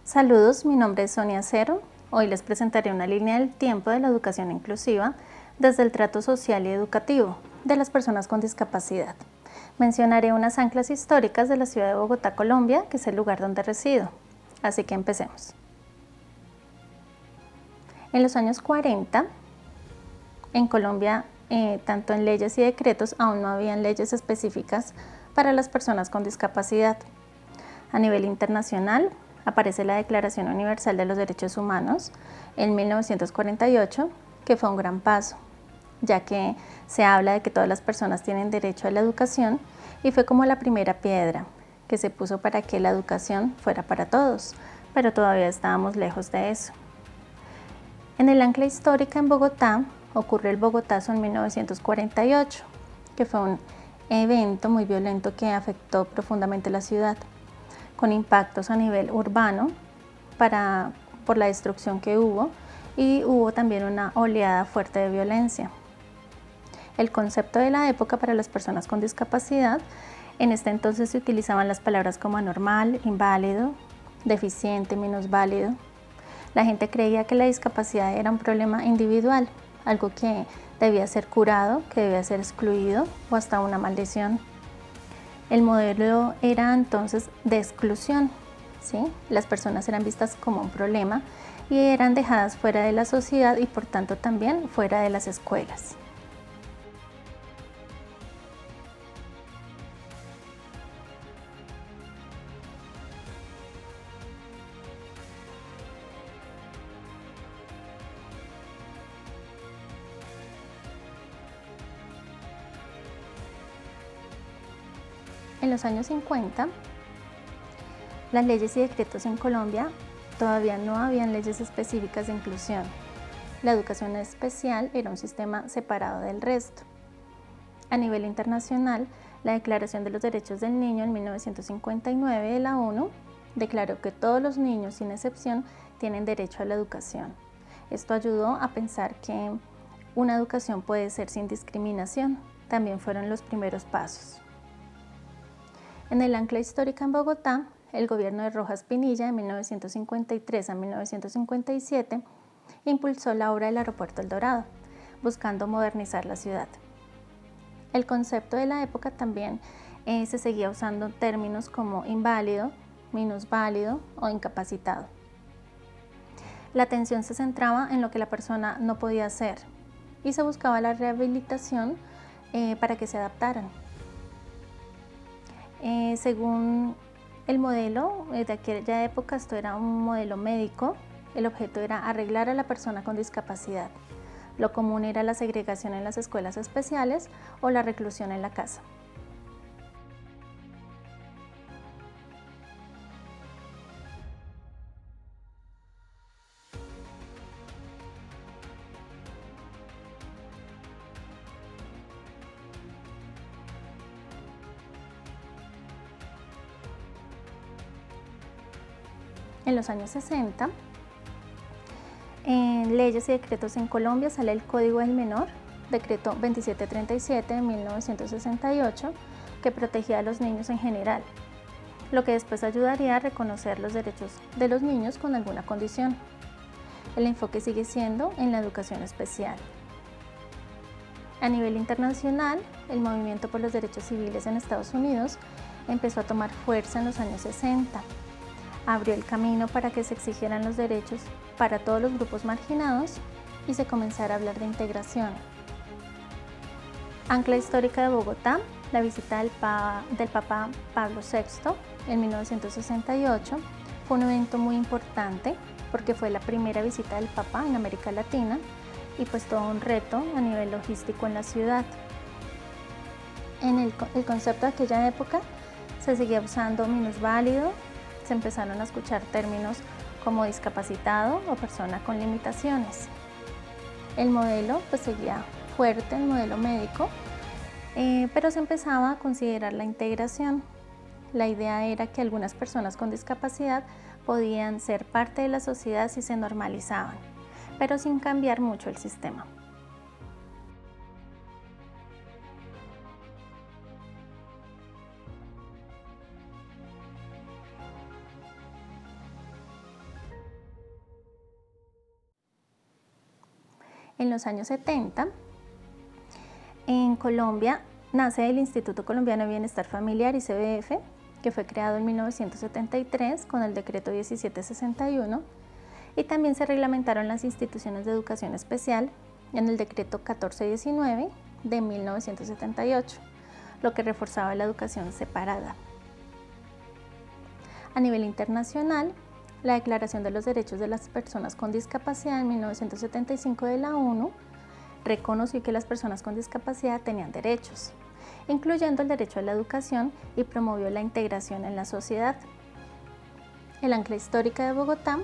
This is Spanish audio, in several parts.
Saludos, mi nombre es Sonia Cero. Hoy les presentaré una línea del tiempo de la educación inclusiva desde el trato social y educativo de las personas con discapacidad. Mencionaré unas anclas históricas de la ciudad de Bogotá, Colombia, que es el lugar donde resido. Así que empecemos. En los años 40, en Colombia, tanto en leyes y decretos, aún no habían leyes específicas para las personas con discapacidad. A nivel internacional, aparece la Declaración Universal de los Derechos Humanos en 1948, que fue un gran paso, ya que se habla de que todas las personas tienen derecho a la educación y fue como la primera piedra que se puso para que la educación fuera para todos, pero todavía estábamos lejos de eso. En el ancla histórica en Bogotá ocurrió el Bogotazo en 1948, que fue un evento muy violento que afectó profundamente la ciudad, con impactos a nivel urbano por la destrucción que hubo, y hubo también una oleada fuerte de violencia. El concepto de la época para las personas con discapacidad, en este entonces se utilizaban las palabras como anormal, inválido, deficiente, minusválido. La gente creía que la discapacidad era un problema individual, algo que debía ser curado, que debía ser excluido o hasta una maldición. El modelo era entonces de exclusión, ¿sí? Las personas eran vistas como un problema y eran dejadas fuera de la sociedad y por tanto también fuera de las escuelas. En los años 50, las leyes y decretos en Colombia todavía no habían leyes específicas de inclusión. La educación especial era un sistema separado del resto. A nivel internacional, la Declaración de los Derechos del Niño en 1959 de la ONU declaró que todos los niños, sin excepción, tienen derecho a la educación. Esto ayudó a pensar que una educación puede ser sin discriminación. También fueron los primeros pasos. En el ancla histórica en Bogotá, el gobierno de Rojas Pinilla de 1953 a 1957 impulsó la obra del aeropuerto El Dorado, buscando modernizar la ciudad. El concepto de la época también se seguía usando términos como inválido, minusválido o incapacitado. La atención se centraba en lo que la persona no podía hacer y se buscaba la rehabilitación para que se adaptaran. Según el modelo de aquella época, esto era un modelo médico. El objeto era arreglar a la persona con discapacidad. Lo común era la segregación en las escuelas especiales o la reclusión en la casa. En los años 60, en leyes y decretos en Colombia sale el Código del Menor, decreto 2737 de 1968, que protegía a los niños en general, lo que después ayudaría a reconocer los derechos de los niños con alguna condición. El enfoque sigue siendo en la educación especial. A nivel internacional, el movimiento por los derechos civiles en Estados Unidos empezó a tomar fuerza en los años 60. Abrió el camino para que se exigieran los derechos para todos los grupos marginados y se comenzara a hablar de integración. Ancla histórica de Bogotá, la visita del Papa Pablo VI en 1968 fue un evento muy importante porque fue la primera visita del Papa en América Latina y pues todo un reto a nivel logístico en la ciudad. En el concepto de aquella época se seguía usando minusválido, se empezaron a escuchar términos como discapacitado o persona con limitaciones. El modelo pues seguía fuerte, el modelo médico, pero se empezaba a considerar la integración. La idea era que algunas personas con discapacidad podían ser parte de la sociedad si se normalizaban, pero sin cambiar mucho el sistema. En los años 70, en Colombia, nace el Instituto Colombiano de Bienestar Familiar, ICBF, que fue creado en 1973 con el decreto 1761, y también se reglamentaron las instituciones de educación especial en el decreto 1419 de 1978, lo que reforzaba la educación separada. A nivel internacional, la Declaración de los Derechos de las Personas con Discapacidad en 1975 de la ONU reconoció que las personas con discapacidad tenían derechos, incluyendo el derecho a la educación, y promovió la integración en la sociedad. El Ancla Histórica de Bogotá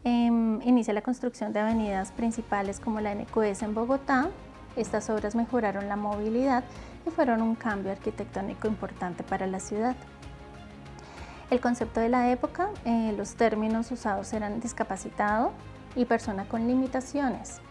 inicia la construcción de avenidas principales como la NQS en Bogotá. Estas obras mejoraron la movilidad y fueron un cambio arquitectónico importante para la ciudad. El concepto de la época, los términos usados eran discapacitado y persona con limitaciones.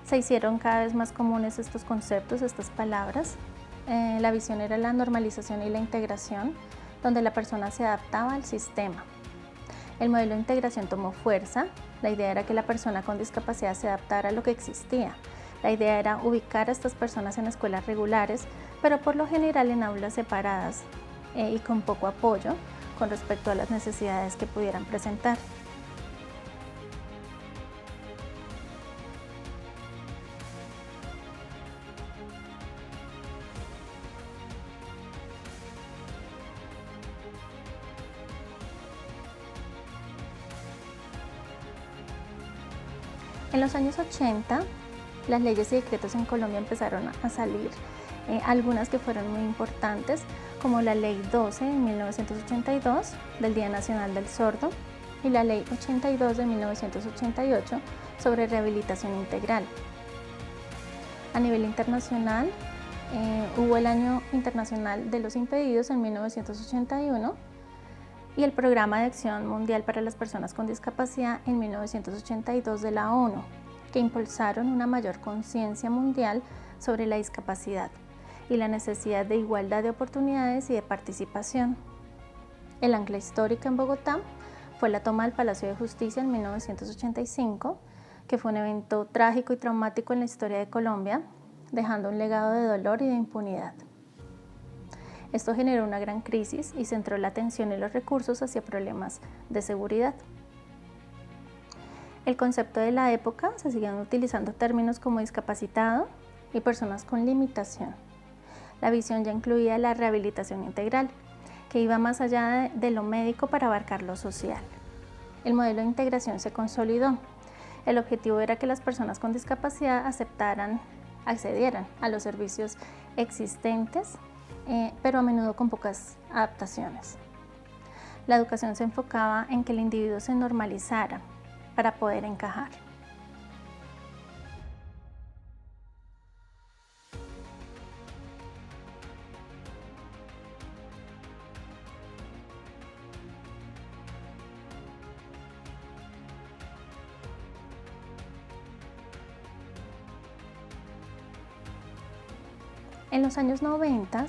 Se hicieron cada vez más comunes estos conceptos, estas palabras. La visión era la normalización y la integración, donde la persona se adaptaba al sistema. El modelo de integración tomó fuerza. La idea era que la persona con discapacidad se adaptara a lo que existía. La idea era ubicar a estas personas en escuelas regulares, pero por lo general en aulas separadas y con poco apoyo con respecto a las necesidades que pudieran presentar. En los años 80, las leyes y decretos en Colombia empezaron a salir, algunas que fueron muy importantes, como la Ley 12 de 1982 del Día Nacional del Sordo y la Ley 82 de 1988 sobre rehabilitación integral. A nivel internacional, hubo el Año Internacional de los Impedidos en 1981 y el Programa de Acción Mundial para las Personas con Discapacidad en 1982 de la ONU, que impulsaron una mayor conciencia mundial sobre la discapacidad y la necesidad de igualdad de oportunidades y de participación. El Ancla Histórica en Bogotá fue la toma del Palacio de Justicia en 1985, que fue un evento trágico y traumático en la historia de Colombia, dejando un legado de dolor y de impunidad. Esto generó una gran crisis y centró la atención y los recursos hacia problemas de seguridad. El concepto de la época, se siguen utilizando términos como discapacitado y personas con limitación. La visión ya incluía la rehabilitación integral, que iba más allá de lo médico para abarcar lo social. El modelo de integración se consolidó. El objetivo era que las personas con discapacidad accedieran a los servicios existentes, pero a menudo con pocas adaptaciones. La educación se enfocaba en que el individuo se normalizara para poder encajar. En los años 90,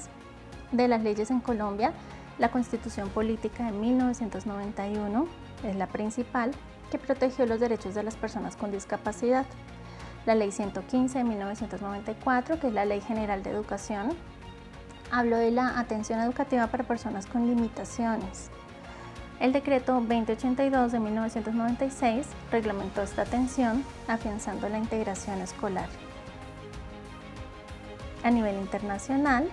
de las leyes en Colombia, la Constitución Política de 1991 es la principal, que protegió los derechos de las personas con discapacidad. La Ley 115 de 1994, que es la Ley General de Educación, habló de la atención educativa para personas con limitaciones. El Decreto 2082 de 1996 reglamentó esta atención, afianzando la integración escolar. A nivel internacional,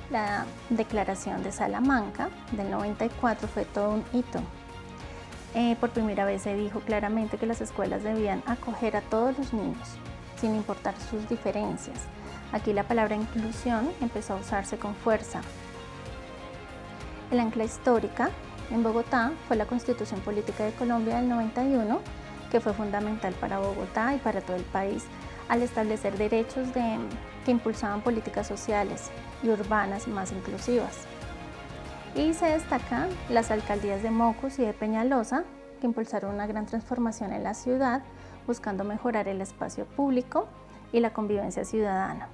la Declaración de Salamanca del 94 fue todo un hito. Por primera vez se dijo claramente que las escuelas debían acoger a todos los niños, sin importar sus diferencias. Aquí la palabra inclusión empezó a usarse con fuerza. El Ancla Histórica en Bogotá fue la Constitución Política de Colombia del 91, que fue fundamental para Bogotá y para todo el país, al establecer derechos que impulsaban políticas sociales y urbanas más inclusivas. Y se destacan las alcaldías de Mocus y de Peñalosa, que impulsaron una gran transformación en la ciudad, buscando mejorar el espacio público y la convivencia ciudadana.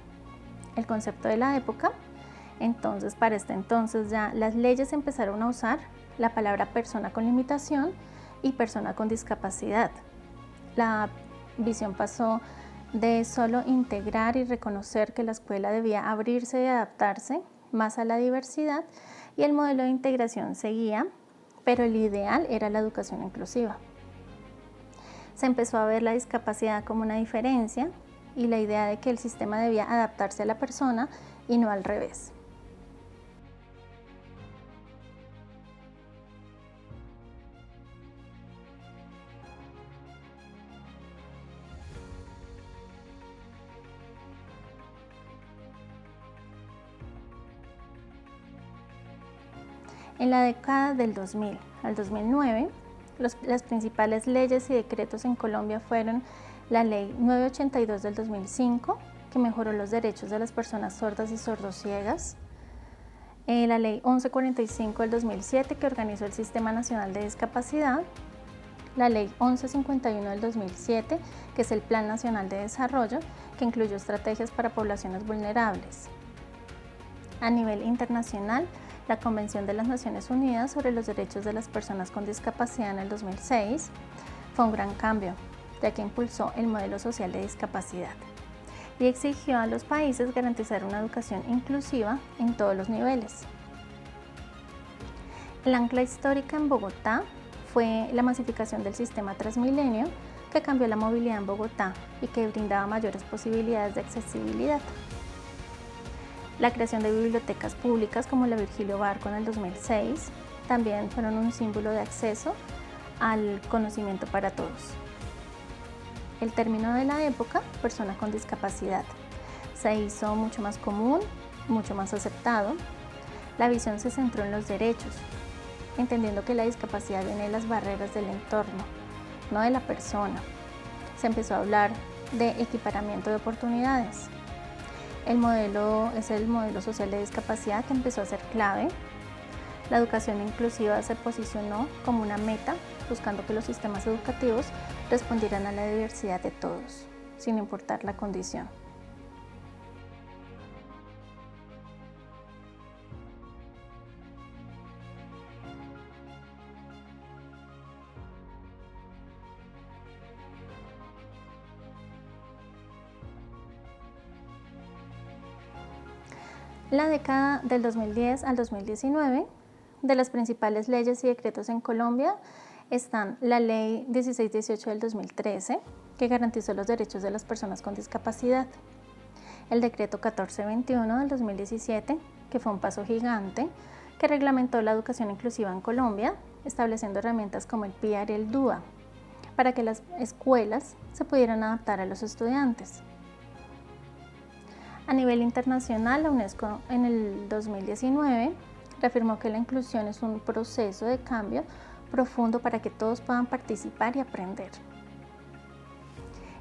El concepto de la época, entonces, para este entonces ya las leyes empezaron a usar la palabra persona con limitación y persona con discapacidad. La visión pasó de solo integrar y reconocer que la escuela debía abrirse y adaptarse más a la diversidad, y el modelo de integración seguía, pero el ideal era la educación inclusiva. Se empezó a ver la discapacidad como una diferencia y la idea de que el sistema debía adaptarse a la persona y no al revés. En la década del 2000 al 2009, las principales leyes y decretos en Colombia fueron la Ley 982 del 2005, que mejoró los derechos de las personas sordas y sordociegas, la Ley 1145 del 2007, que organizó el Sistema Nacional de Discapacidad, la Ley 1151 del 2007, que es el Plan Nacional de Desarrollo, que incluyó estrategias para poblaciones vulnerables. A nivel internacional, la Convención de las Naciones Unidas sobre los Derechos de las Personas con Discapacidad en el 2006 fue un gran cambio, ya que impulsó el modelo social de discapacidad y exigió a los países garantizar una educación inclusiva en todos los niveles. El ancla histórica en Bogotá fue la masificación del sistema Transmilenio, que cambió la movilidad en Bogotá y que brindaba mayores posibilidades de accesibilidad. La creación de bibliotecas públicas como la Virgilio Barco en el 2006 también fueron un símbolo de acceso al conocimiento para todos. El término de la época, persona con discapacidad, se hizo mucho más común, mucho más aceptado. La visión se centró en los derechos, entendiendo que la discapacidad viene de las barreras del entorno, no de la persona. Se empezó a hablar de equiparamiento de oportunidades. El modelo es el modelo social de discapacidad, que empezó a ser clave. La educación inclusiva se posicionó como una meta, buscando que los sistemas educativos respondieran a la diversidad de todos, sin importar la condición. La década del 2010 al 2019, de las principales leyes y decretos en Colombia están la Ley 1618 del 2013, que garantizó los derechos de las personas con discapacidad, el Decreto 1421 del 2017, que fue un paso gigante, que reglamentó la educación inclusiva en Colombia, estableciendo herramientas como el PIAR y el DUA, para que las escuelas se pudieran adaptar a los estudiantes. A nivel internacional, la UNESCO en el 2019 reafirmó que la inclusión es un proceso de cambio profundo para que todos puedan participar y aprender.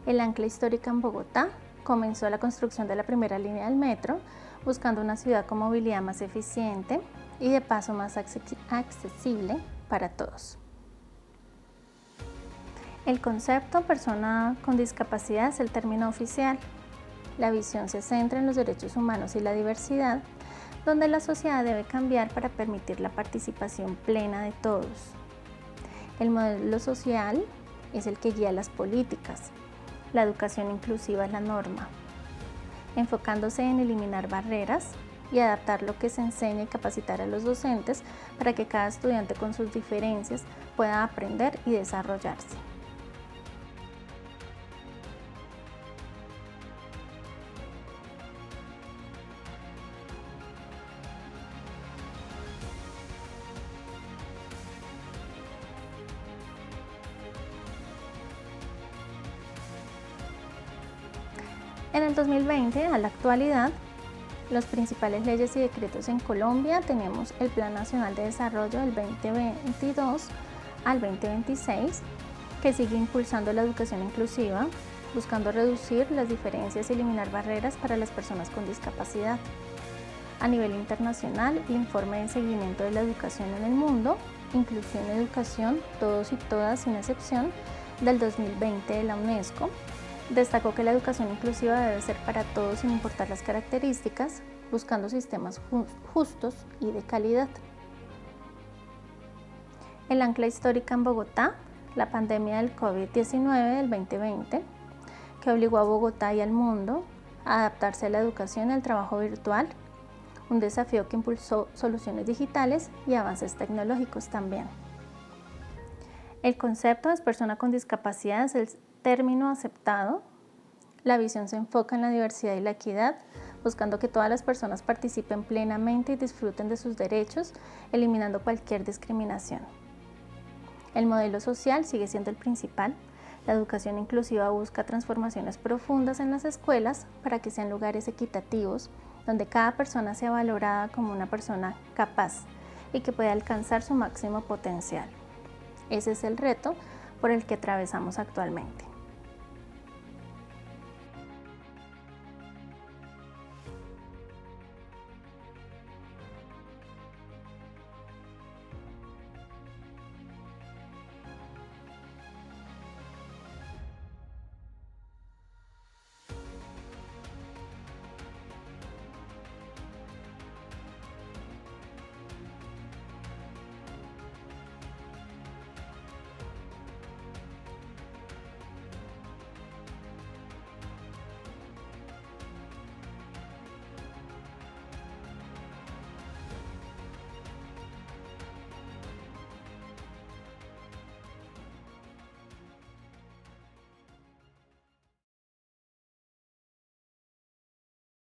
El ancla histórica en Bogotá comenzó la construcción de la primera línea del metro, buscando una ciudad con movilidad más eficiente y de paso más accesible para todos. El concepto persona con discapacidad es el término oficial. La visión se centra en los derechos humanos y la diversidad, donde la sociedad debe cambiar para permitir la participación plena de todos. El modelo social es el que guía las políticas. La educación inclusiva es la norma, enfocándose en eliminar barreras y adaptar lo que se enseña y capacitar a los docentes para que cada estudiante con sus diferencias pueda aprender y desarrollarse. En el 2020, a la actualidad, las principales leyes y decretos en Colombia tenemos el Plan Nacional de Desarrollo del 2022 al 2026, que sigue impulsando la educación inclusiva, buscando reducir las diferencias y eliminar barreras para las personas con discapacidad. A nivel internacional, el informe de seguimiento de la educación en el mundo, Inclusión y Educación, todos y todas sin excepción, del 2020 de la UNESCO, destacó que la educación inclusiva debe ser para todos sin importar las características, buscando sistemas justos y de calidad. El ancla histórica en Bogotá, la pandemia del COVID-19 del 2020, que obligó a Bogotá y al mundo a adaptarse a la educación y al trabajo virtual, un desafío que impulsó soluciones digitales y avances tecnológicos también. El concepto de persona con discapacidad es el término aceptado. La visión se enfoca en la diversidad y la equidad, buscando que todas las personas participen plenamente y disfruten de sus derechos, eliminando cualquier discriminación. El modelo social sigue siendo el principal. La educación inclusiva busca transformaciones profundas en las escuelas para que sean lugares equitativos, donde cada persona sea valorada como una persona capaz y que pueda alcanzar su máximo potencial. Ese es el reto por el que atravesamos actualmente.